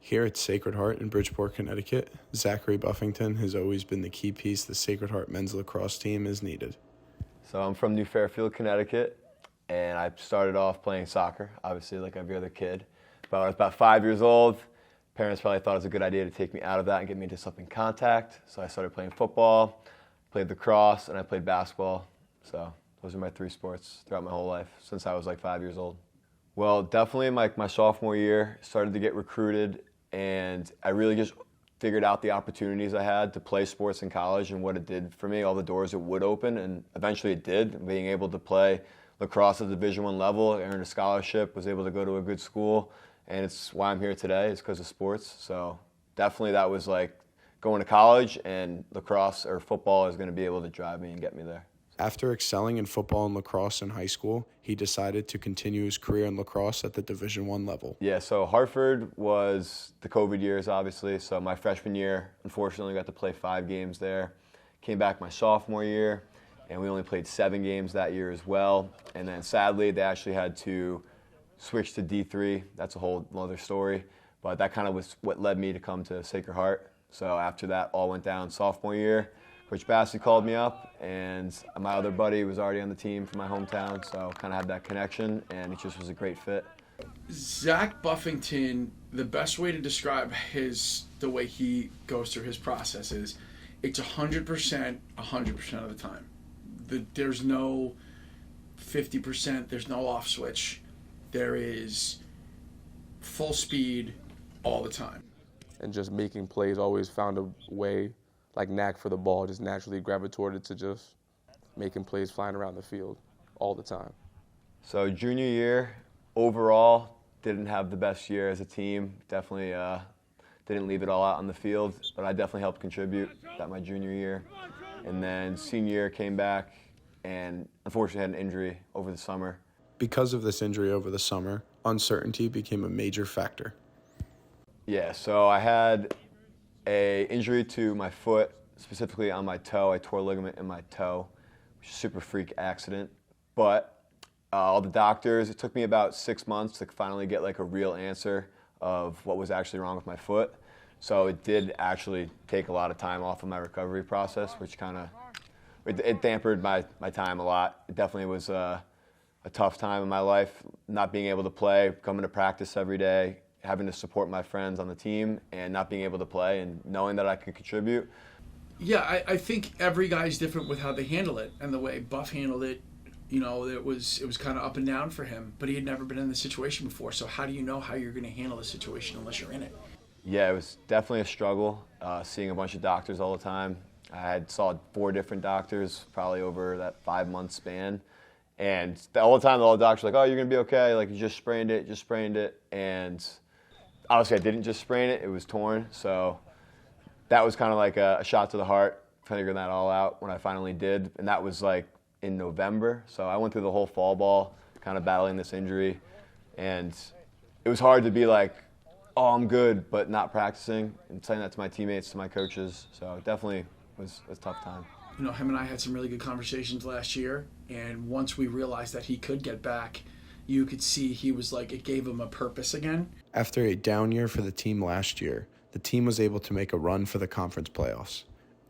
Here at Sacred Heart in Bridgeport, Connecticut, Zachary Buffington has always been the key piece the Sacred Heart men's lacrosse team is needed. So I'm from New Fairfield, Connecticut, and I started off playing soccer, obviously like every other kid. But when I was about 5 years old, parents probably thought it was a good idea to take me out of that and get me into something contact. So I started playing football, played lacrosse, and I played basketball. So those are my three sports throughout my whole life since I was like 5 years old. Well, definitely my sophomore year, started to get recruited, and I really just figured out the opportunities I had to play sports in college and what it did for me, all the doors it would open, and eventually it did. Being able to play lacrosse at the Division I level, earned a scholarship, was able to go to a good school, and it's why I'm here today, is because of sports. So definitely that was like going to college, and lacrosse or football is going to be able to drive me and get me there. After excelling in football and lacrosse in high school, he decided to continue his career in lacrosse at the Division I level. Yeah, so Hartford was the COVID years, obviously. So my freshman year, unfortunately, got to play 5 games there. Came back my sophomore year, and we only played 7 games that year as well. And then sadly, they actually had to switch to D3. That's a whole other story. But that kind of was what led me to come to Sacred Heart. So after that, all went down sophomore year. Coach Bassey called me up, and my other buddy was already on the team from my hometown, so kind of had that connection, and it just was a great fit. Zach Buffington, the best way to describe the way he goes through his process is it's 100% of the time. There's no 50%, there's no off switch. There is full speed all the time. And just making plays, always found a way, like knack for the ball, just naturally gravitated to just making plays flying around the field all the time. So junior year, overall, didn't have the best year as a team. Definitely didn't leave it all out on the field, but I definitely helped contribute that my junior year. And then senior year came back and unfortunately had an injury over the summer. Because of this injury over the summer, uncertainty became a major factor. Yeah, so I had an injury to my foot, specifically on my toe. I tore a ligament in my toe, which is a super freak accident. But all the doctors, it took me about 6 months to finally get like a real answer of what was actually wrong with my foot. So it did actually take a lot of time off of my recovery process, which kind of, it dampened my time a lot. It definitely was a tough time in my life, not being able to play, coming to practice every day, having to support my friends on the team and not being able to play and knowing that I could contribute. Yeah, I think every guy's different with how they handle it, and the way Buff handled it, you know, it was kind of up and down for him, but he had never been in the situation before, so how do you know how you're going to handle the situation unless you're in it? Yeah, it was definitely a struggle, seeing a bunch of doctors all the time. I saw 4 different doctors probably over that 5-month span. And all the time, all the doctors were like, oh, you're going to be okay. Like, you just sprained it. And obviously, I didn't just sprain it. It was torn. So that was kind of like a shot to the heart, figuring that all out when I finally did. And that was like in November. So I went through the whole fall ball, kind of battling this injury. And it was hard to be like, oh, I'm good, but not practicing and saying that to my teammates, to my coaches. So it definitely was a tough time. You know, him and I had some really good conversations last year, and once we realized that he could get back, you could see he was like, it gave him a purpose again. After a down year for the team last year, the team was able to make a run for the conference playoffs.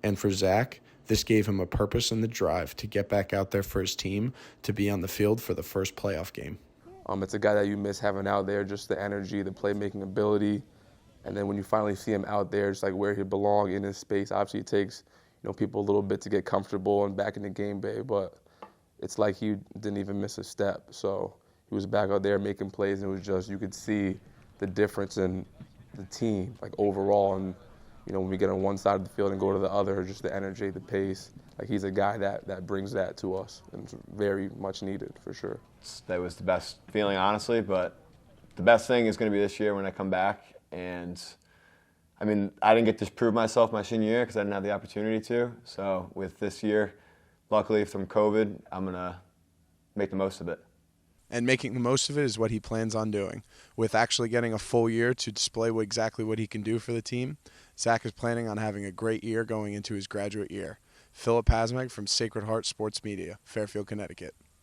And for Zach, this gave him a purpose and the drive to get back out there for his team to be on the field for the first playoff game. It's a guy that you miss having out there, just the energy, the playmaking ability. And then when you finally see him out there, it's like where he belongs in his space. Obviously, it takes people a little bit to get comfortable and back in the game bay, but it's like he didn't even miss a step. So he was back out there making plays, and it was just, you could see the difference in the team, like overall. And, when we get on one side of the field and go to the other, just the energy, the pace, like he's a guy that brings that to us, and it's very much needed for sure. That was the best feeling, honestly, but the best thing is going to be this year when I come back. And I mean, I didn't get to prove myself my senior year because I didn't have the opportunity to. So with this year, luckily from COVID, I'm going to make the most of it. And making the most of it is what he plans on doing. With actually getting a full year to display exactly what he can do for the team, Zach is planning on having a great year going into his graduate year. Philip Hasmeg from Sacred Heart Sports Media, Fairfield, Connecticut.